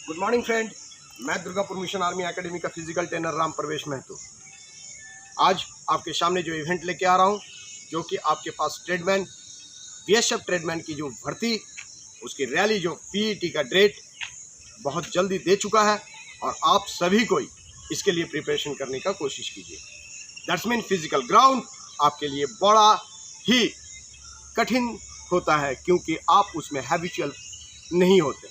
Good morning friend, मैं Durgapur mission army academy का physical trainer Ram प्रवेश महतो। आज आपके सामने जो इवेंट लेके आ रहा हूँ, जो कि आपके पास ट्रेडमैन बीएसएफ ट्रेडमैन की जो भर्ती, उसकी रैली जो पीईटी का डेट बहुत जल्दी दे चुका है और आप सभी को इसके लिए प्रिपरेशन करने का कोशिश कीजिए। दैट्स मीन फिजिकल ग्राउंड आपके लिए बड़ा ही कठिन होता है, क्योंकि आप उसमें हैबिचुअल नहीं होते।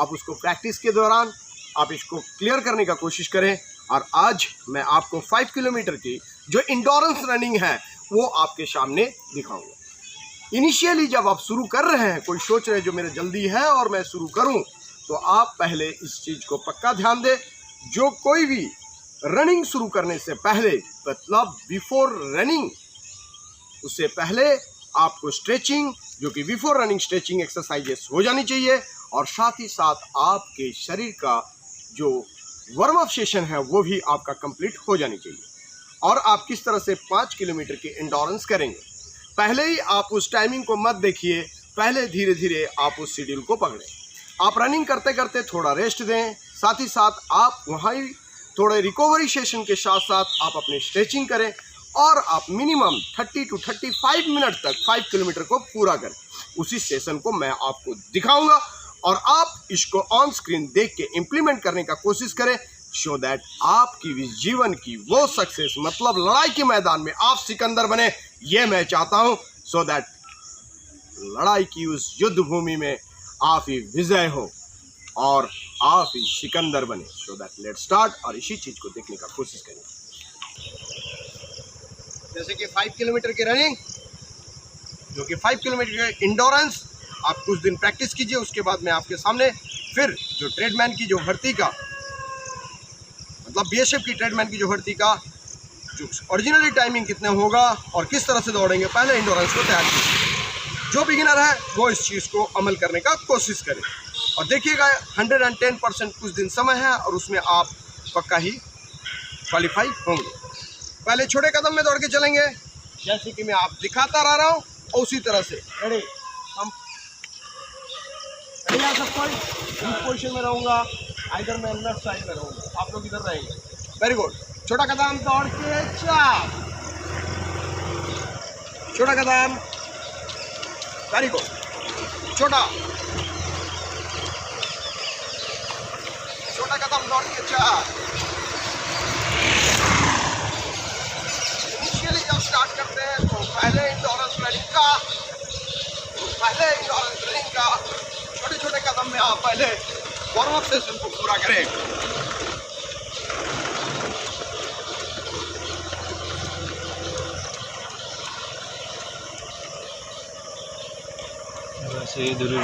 आप उसको प्रैक्टिस के दौरान आप इसको क्लियर करने का कोशिश करें। और आज मैं आपको 5 किलोमीटर की जो इंडोरेंस रनिंग है वो आपके सामने दिखाऊंगा। इनिशियली जब आप शुरू कर रहे हैं, कोई सोच रहे हैं जो मेरे जल्दी है और मैं शुरू करूं, तो आप पहले इस चीज़ को पक्का ध्यान दें। जो कोई भी रनिंग शुरू करने से पहले, मतलब बिफोर रनिंग, उससे पहले आपको स्ट्रेचिंग, जो कि बिफोर रनिंग स्ट्रेचिंग एक्सरसाइजेस हो जानी चाहिए। और साथ ही साथ आपके शरीर का जो वार्म अप सेशन है वो भी आपका कंप्लीट हो जानी चाहिए। और आप किस तरह से 5 किलोमीटर की इंडोरेंस करेंगे, पहले ही आप उस टाइमिंग को मत देखिए, पहले धीरे धीरे आप उस शेड्यूल को पकड़ें। आप रनिंग करते करते थोड़ा रेस्ट दें, साथ ही साथ आप वहाँ ही थोड़े रिकवरी सेशन के साथ साथ आप अपनी स्ट्रेचिंग करें और आप मिनिमम 30 to 35 मिनट तक 5 किलोमीटर को पूरा करें। उसी सेशन को मैं आपको दिखाऊंगा और आप इसको ऑन स्क्रीन देख के इम्प्लीमेंट करने का कोशिश करें, सो दैट आपकी जीवन की वो सक्सेस, मतलब लड़ाई के मैदान में आप सिकंदर बने, ये मैं चाहता हूं। सो दैट लड़ाई की उस युद्ध भूमि में आप ही विजय हो और आप ही सिकंदर बने। सो दैट लेट्स स्टार्ट और इसी चीज को देखने का कोशिश करें। जैसे कि 5 किलोमीटर की रनिंग, जो कि 5 किलोमीटर की इंडोरेंस, आप कुछ दिन प्रैक्टिस कीजिए। उसके बाद मैं आपके सामने फिर जो ट्रेडमैन की जो भर्ती का, मतलब बीएसएफ की ट्रेडमैन की जो भर्ती का जो ओरिजिनली टाइमिंग कितने होगा और किस तरह से दौड़ेंगे, पहले इंडोरेंस को तैयार कीजिए। जो बिगिनर है वो इस चीज़ को अमल करने का कोशिश करें और देखिएगा 110% कुछ दिन समय है और उसमें आप पक्का ही क्वालिफाई होंगे। पहले छोटे कदम में दौड़ के चलेंगे, जैसे कि मैं आप दिखाता रह रहा हूँ, और उसी तरह से रेडी। हम रेडी, सबको इस पोजिशन में रहूँगा, इधर मैं लेफ्ट साइड में रहूँगा, आप लोग इधर रहेंगे। Very good. छोटा कदम दौड़ के चाप, छोटा कदम, वेरी गुड, छोटा छोटा कदम दौड़ के चाप। इनिशियली जब स्टार्ट करते हैं तो पहले इंडोरेंस रनिंग का छोटे छोटे कदम में आप पहले वार्म अप सेशन को पूरा करें। वैसे ही दूरी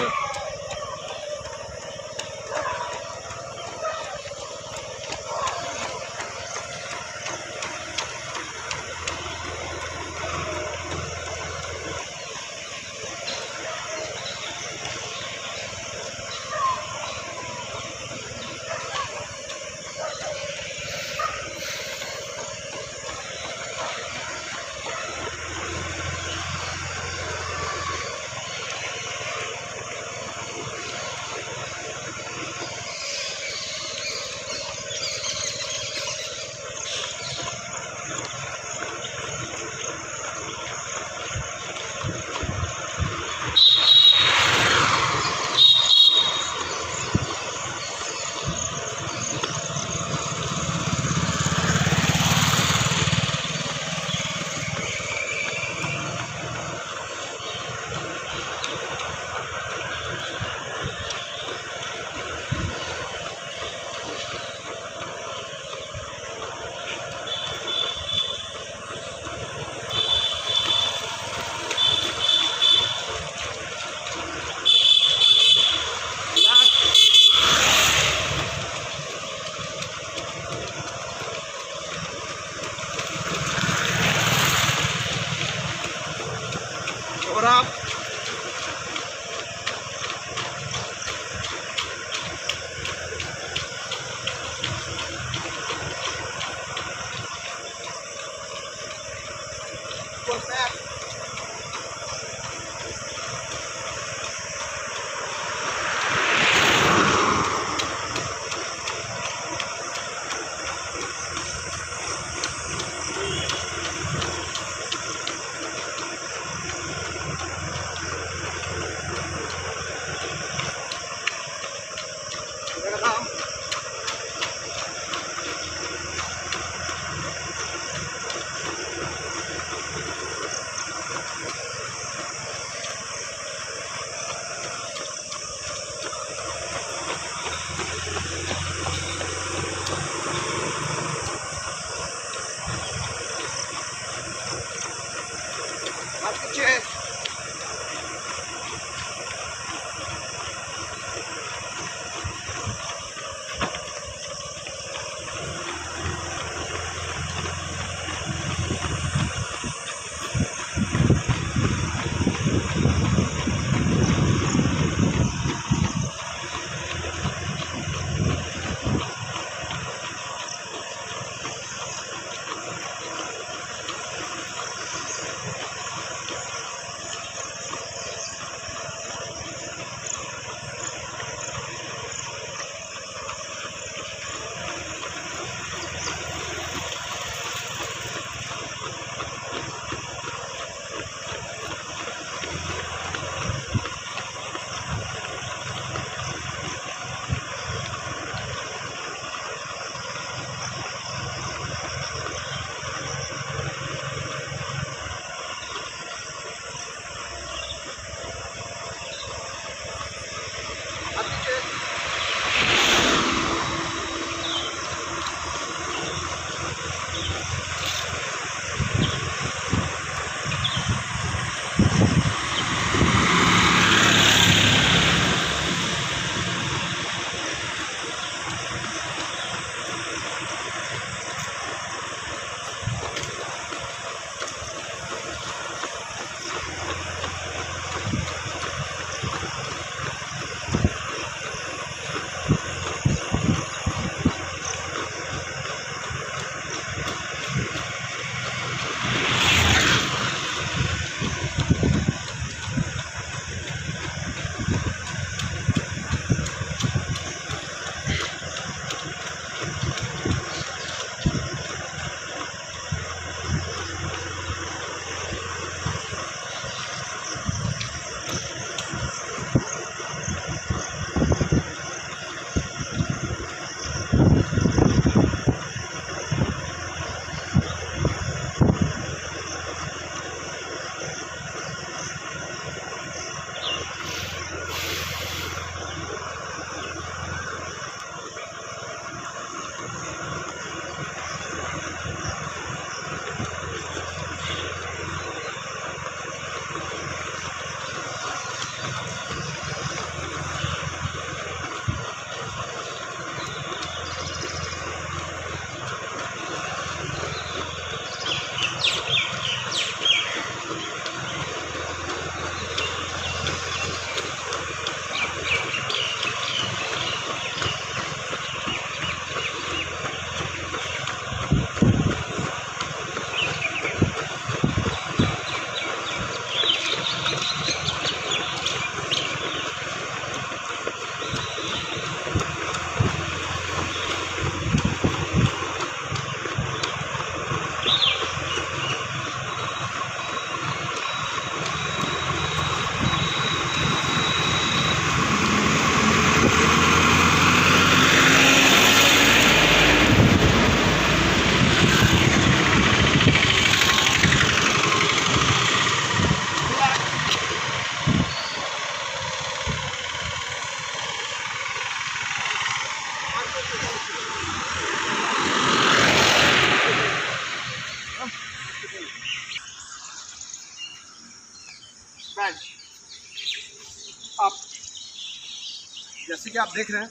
कि आप देख रहे हैं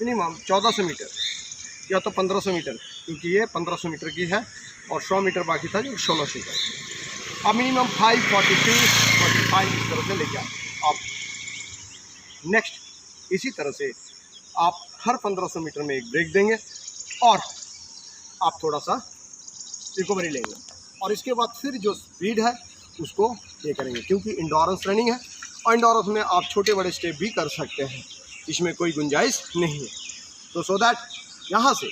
मिनिमम 1400 मीटर या तो 1500 मीटर, क्योंकि ये 1500 मीटर की है और 100 मीटर बाकी था जो 1600 का। अब मिनिमम 543, 45 इस तरह से लेके आप नेक्स्ट इसी तरह से आप हर 1500 मीटर में एक ब्रेक देंगे और आप थोड़ा सा रिकवरी लेंगे और इसके बाद फिर जो स्पीड है उसको ये करेंगे, क्योंकि इंडोरेंस रनिंग है और इंडोरेंस में आप छोटे बड़े स्टेप भी कर सकते हैं, इसमें कोई गुंजाइश नहीं है। तो सो दैट यहाँ से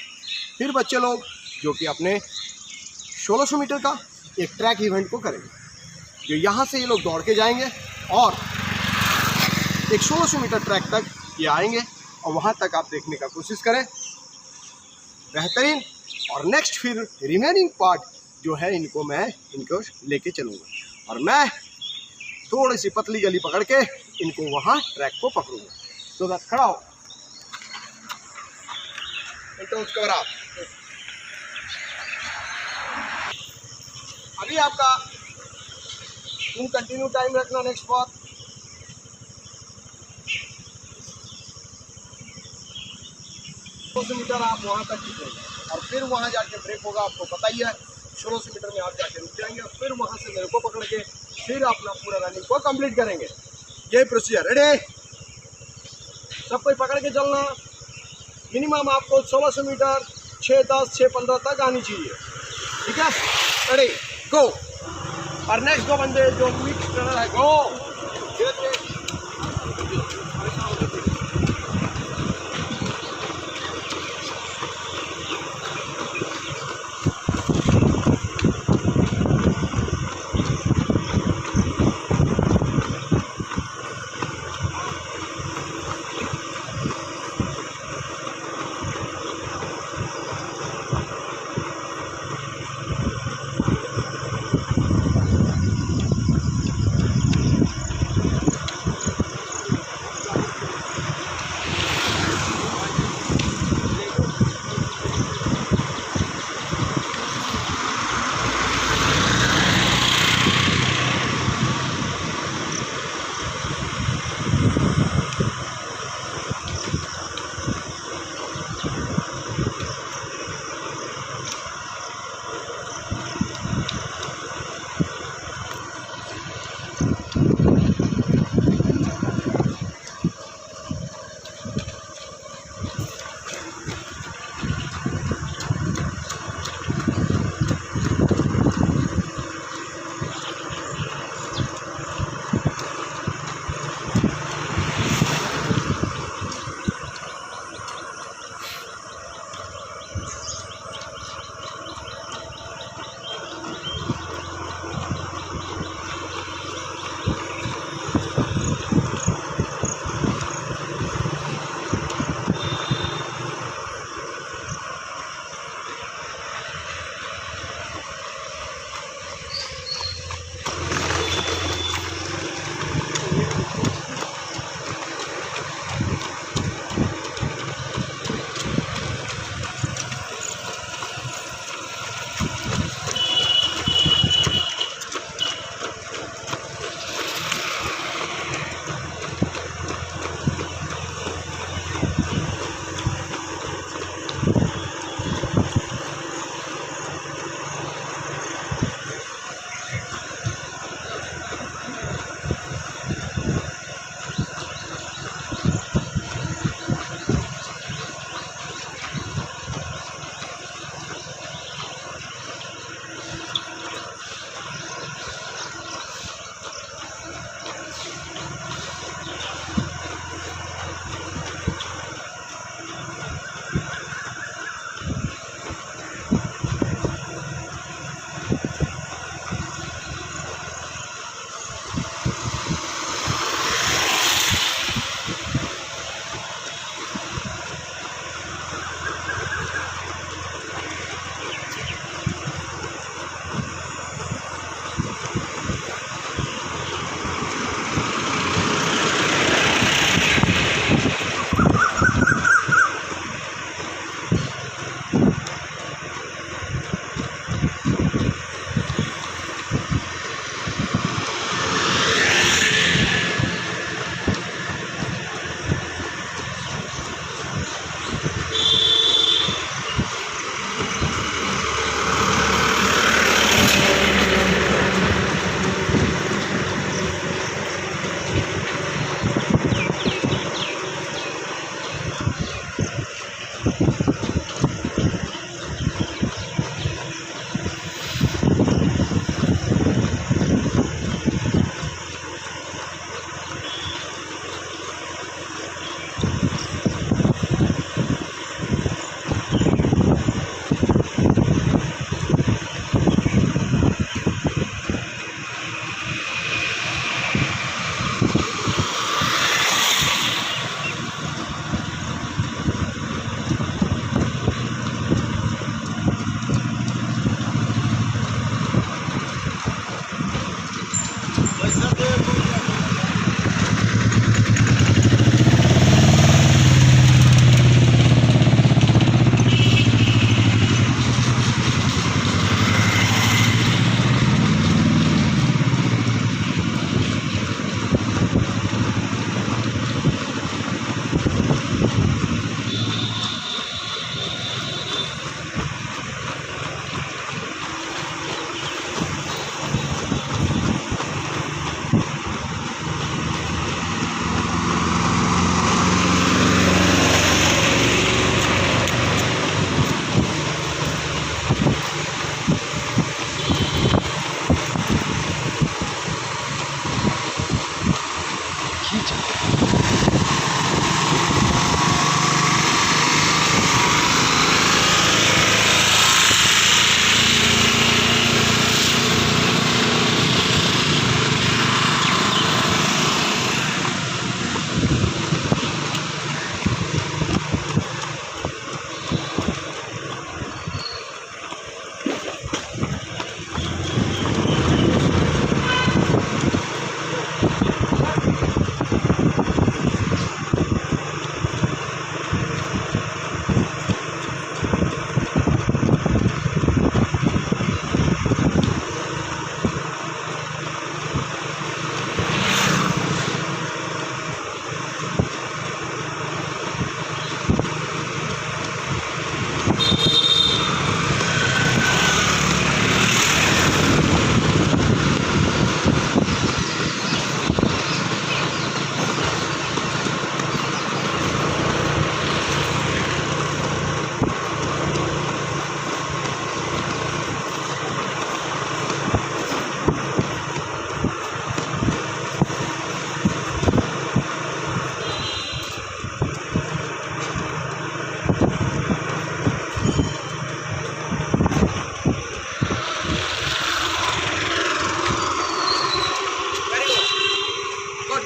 फिर बच्चे लोग जो कि अपने 1600 मीटर का एक ट्रैक इवेंट को करेंगे, जो यहाँ से ये लोग दौड़ के जाएंगे और एक 1600 मीटर ट्रैक तक ये आएंगे और वहाँ तक आप देखने का कोशिश करें, बेहतरीन। और नेक्स्ट फिर रिमेनिंग पार्ट जो है इनको लेके चलूँगा और मैं थोड़ी सी पतली गली पकड़ के इनको वहाँ ट्रैक को पकड़ूंगा। तो दैट खड़ा हो कवर आप। अभी आपका तुम कंटिन्यू टाइम रखना नेक्स्ट बार। मीटर आप वहाँ तक खींचेंगे और फिर वहाँ जाके ब्रेक होगा, आपको पता ही है 1600 मीटर में आप जाके रुक जाएंगे और फिर वहाँ से मेरे को पकड़ के फिर अपना पूरा रनिंग को कंप्लीट करेंगे। ये प्रोसीजर रेडी, सब कोई पकड़ के चलना। मिनिमम आपको 1600 मीटर 6:10 6:15 तक आनी चाहिए, ठीक है। रेडी गो। और नेक्स्ट दो बंदे जो मिक्स रनर है गो।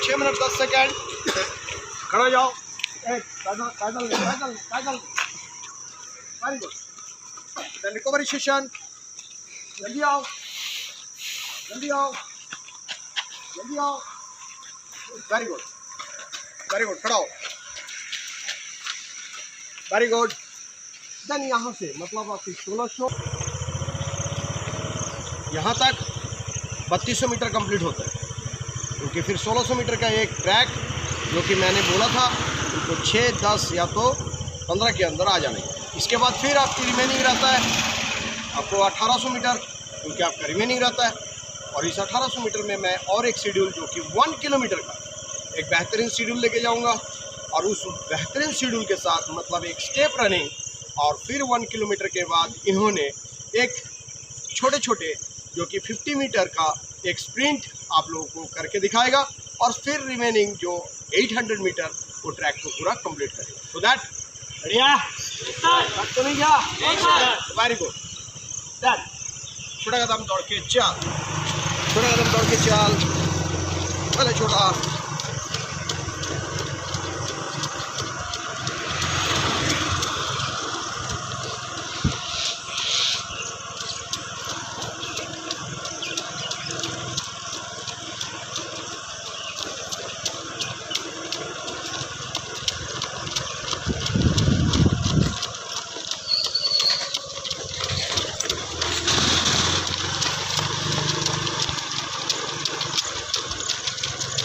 6 मिनट 10 सेकेंड खड़ा हो जाओ। पैदल पैदल पैदल पैदल very good. Then recovery session, जल्दी आओ जल्दी आओ जल्दी आओ। वेरी गुड खड़ा हो। Very good. देन यहाँ से मतलब आपकी 1600 यहाँ तक 3200 मीटर कंप्लीट होता है, क्योंकि फिर 1600 मीटर का एक ट्रैक जो कि मैंने बोला था उनको 6, 10 या तो 15 के अंदर आ जाने। इसके बाद फिर आपकी रिमेनिंग रहता है आपको 1800 मीटर, क्योंकि आपका रिमेनिंग रहता है। और इस 1800 मीटर में मैं और एक शेड्यूल जो कि 1 किलोमीटर का एक बेहतरीन शेड्यूल लेके जाऊंगा, और उस बेहतरीन शेड्यूल के साथ मतलब एक स्टेप रनिंग, और फिर 1 किलोमीटर के बाद इन्होंने एक छोटे छोटे जो कि 50 मीटर का एक स्प्रिंट आप लोगों को करके दिखाएगा, और फिर रिमेनिंग जो 800 मीटर वो ट्रैक को पूरा कंप्लीट करेगा। सो दैट बढ़िया तो नहीं गया। Very good. छोटा कदम दौड़ के चल, छोटा कदम दौड़ के चल, पहले छोटा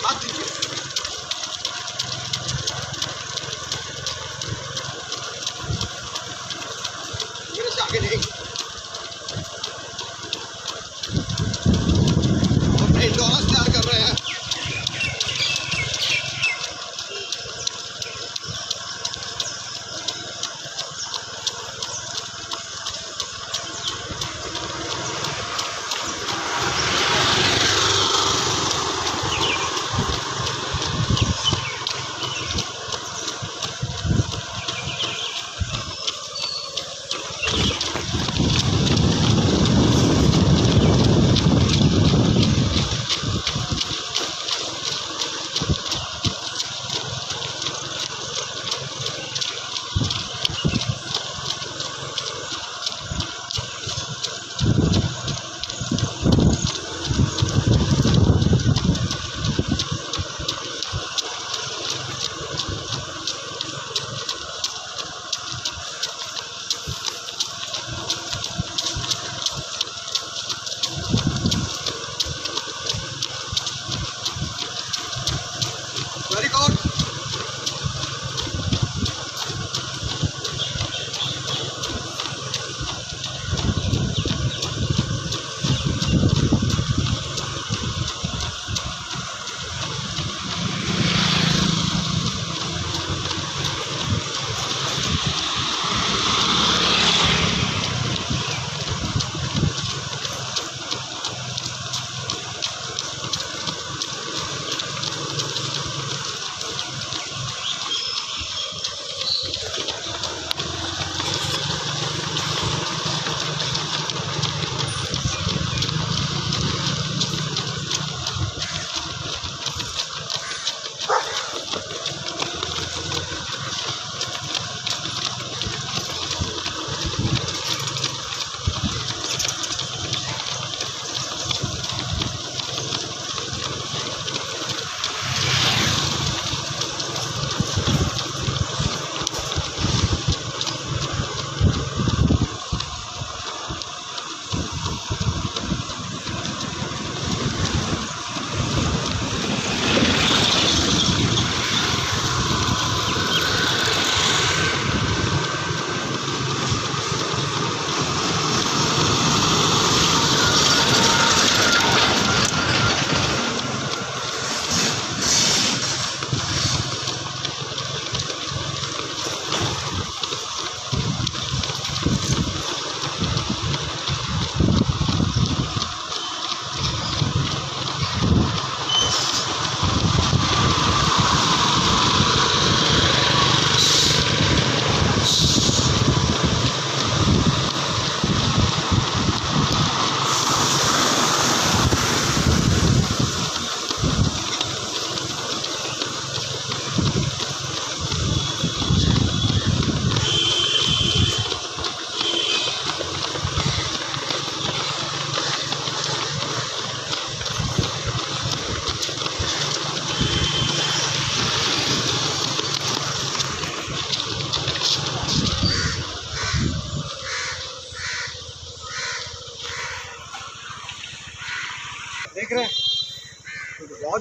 हाथ दीजिए।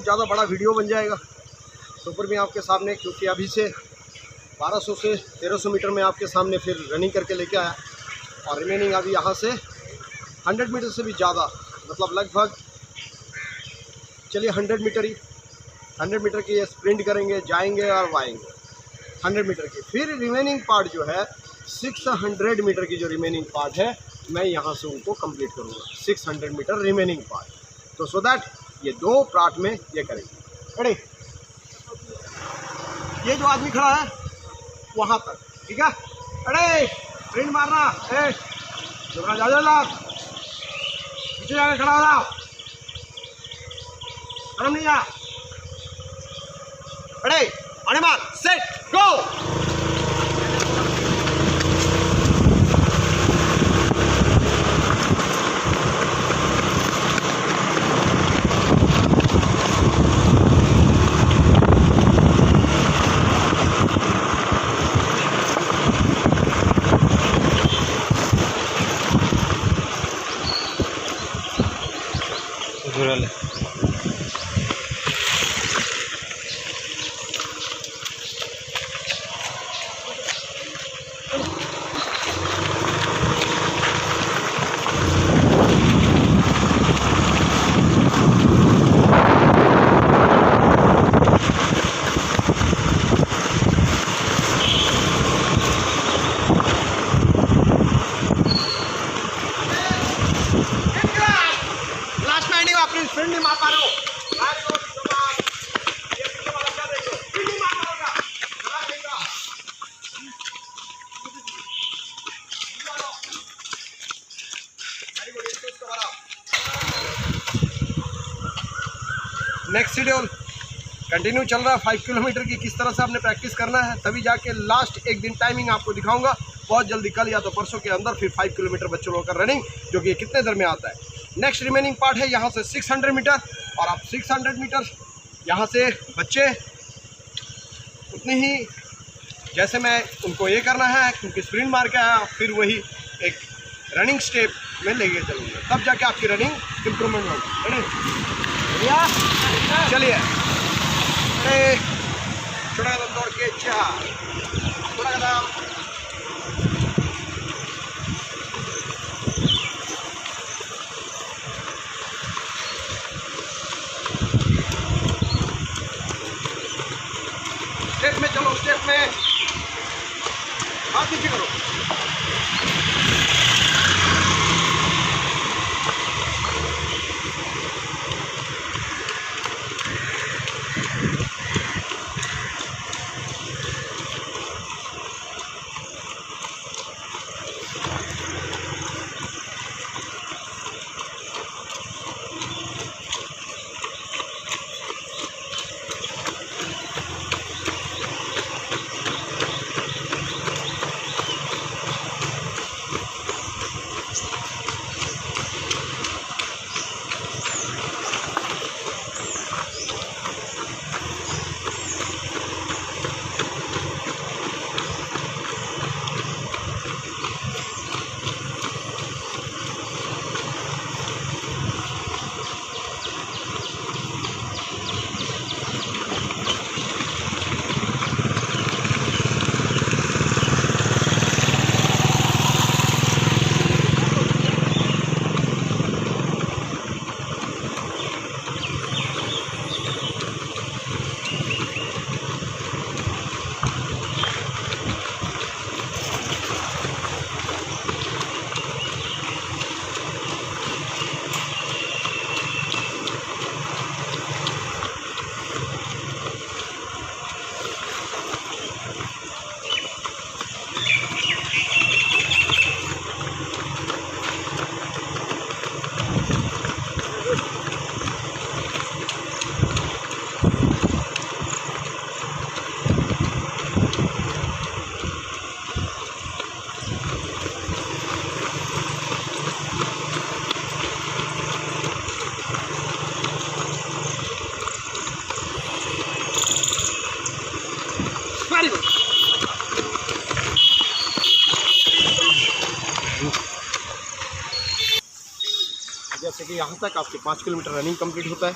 ज़्यादा बड़ा वीडियो बन जाएगा तो ऊपर भी आपके सामने, क्योंकि अभी से 1200 से 1300 मीटर में आपके सामने फिर रनिंग करके लेके आया और रिमेनिंग अभी यहाँ से 100 मीटर से भी ज़्यादा, मतलब लगभग चलिए 100 मीटर ही, 100 मीटर की ये स्प्रिंट करेंगे, जाएंगे और आएंगे 100 मीटर की। फिर रिमेनिंग पार्ट जो है 600 मीटर की जो रिमेनिंग पार्ट है मैं यहाँ से उनको कंप्लीट करूँगा, 600 मीटर रिमेनिंग पार्ट। तो सो दैट ये 2 पार्ट में ये करेंगे। अरे ये जो आदमी खड़ा है वहाँ तक, ठीक है? अरे स्प्रिंट मारना, पीछे जाकर खड़ा हो रहा, शर्म नहीं आ। अरे आने मार, सेट गो। स्प्रिंट नहीं मार पा रहे हो, नेक्स्ट शेड्यूल कंटिन्यू चल रहा है 5 किलोमीटर की, किस तरह से आपने प्रैक्टिस करना है, तभी जाके लास्ट एक दिन टाइमिंग आपको दिखाऊंगा बहुत जल्दी, कल या तो परसों के अंदर। फिर 5 किलोमीटर बच्चों लोगों का रनिंग, जो कि कितने देर में आता है। नेक्स्ट रिमेनिंग पार्ट है यहाँ से 600 मीटर, और आप 600 मीटर यहाँ से बच्चे उतनी ही, जैसे मैं उनको ये करना है क्योंकि स्प्रिंट मार के आया, फिर वही एक रनिंग स्टेप में लेके चलूँगा, तब जाके आपकी रनिंग इम्प्रूवमेंट होगी। चलिए, अरे छोटा कदम दौड़ के, छोटा कदम, स्टेप में चलो, स्टेप में हाथ नीचे करो। जैसे कि यहाँ तक आपके 5 किलोमीटर रनिंग कंप्लीट होता है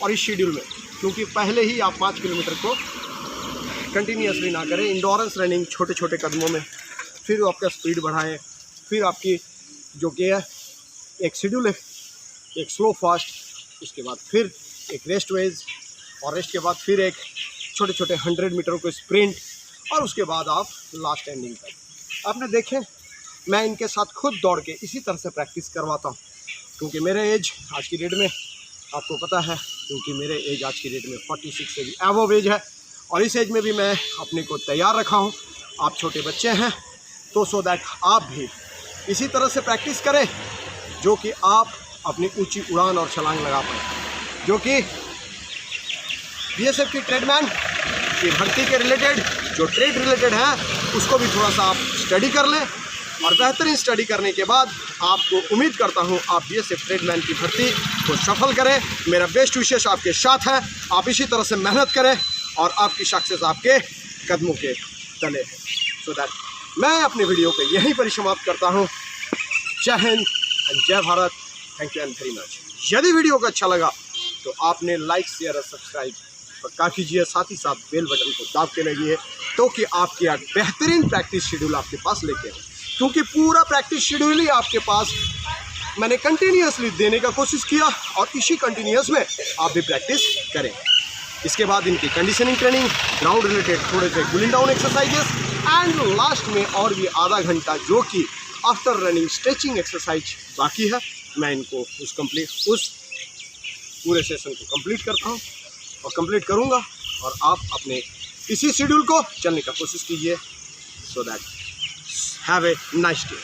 और इस शेड्यूल में, क्योंकि पहले ही आप 5 किलोमीटर को कंटिन्यूसली ना करें, इंडोरेंस रनिंग छोटे छोटे कदमों में, फिर आपका स्पीड बढ़ाएं, फिर आपकी जो कि है एक शेड्यूल है, एक स्लो फास्ट, उसके बाद फिर एक रेस्ट वेज, और रेस्ट के बाद फिर एक छोटे छोटे 100 मीटर को स्प्रिंट, और उसके बाद आप लास्ट एंडिंग तक। आपने देखे मैं इनके साथ खुद दौड़ के इसी तरह से प्रैक्टिस करवाता हूँ, क्योंकि मेरे एज आज की डेट में आपको पता है, क्योंकि मेरे एज आज की डेट में 46 से भी एवोव एज है, और इस एज में भी मैं अपने को तैयार रखा हूँ। आप छोटे बच्चे हैं तो सो दैट आप भी इसी तरह से प्रैक्टिस करें, जो कि आप अपनी ऊंची उड़ान और छलांग लगा पाएँ। जो कि बीएसएफ की ट्रेडमैन की भर्ती के रिलेटेड जो ट्रेड रिलेटेड है, उसको भी थोड़ा सा आप स्टडी कर लें, और बेहतरीन स्टडी करने के बाद आपको उम्मीद करता हूं आप बीएसएफ ट्रेडमैन की भर्ती को सफल करें। मेरा बेस्ट विशेष आपके साथ है, आप इसी तरह से मेहनत करें और आपकी सक्सेस आपके कदमों के तले है। सो दैट मैं अपने वीडियो को यहीं पर समाप्त करता हूं। जय हिंद एंड जय Bharat. Thank you and very much. यदि वीडियो को अच्छा लगा तो आपने लाइक शेयर और सब्सक्राइब पक्का कीजिए, साथ ही साथ बेल बटन को दाब के लगिए, तो कि आपके आज बेहतरीन प्रैक्टिस शेड्यूल आपके पास लेके आए, क्योंकि पूरा प्रैक्टिस शेड्यूल ही आपके पास मैंने कंटिन्यूसली देने का कोशिश किया, और इसी कंटिन्यूस में आप भी प्रैक्टिस करें। इसके बाद इनकी कंडीशनिंग ट्रेनिंग, ग्राउंड रिलेटेड थोड़े से cooling down exercises, and last में और भी आधा घंटा जो कि आफ्टर रनिंग स्ट्रेचिंग एक्सरसाइज बाकी है, मैं इनको उस पूरे सेशन को कंप्लीट करता हूँ और कंप्लीट करूँगा, और आप अपने इसी शेड्यूल को चलने का कोशिश कीजिए। So that have a nice day.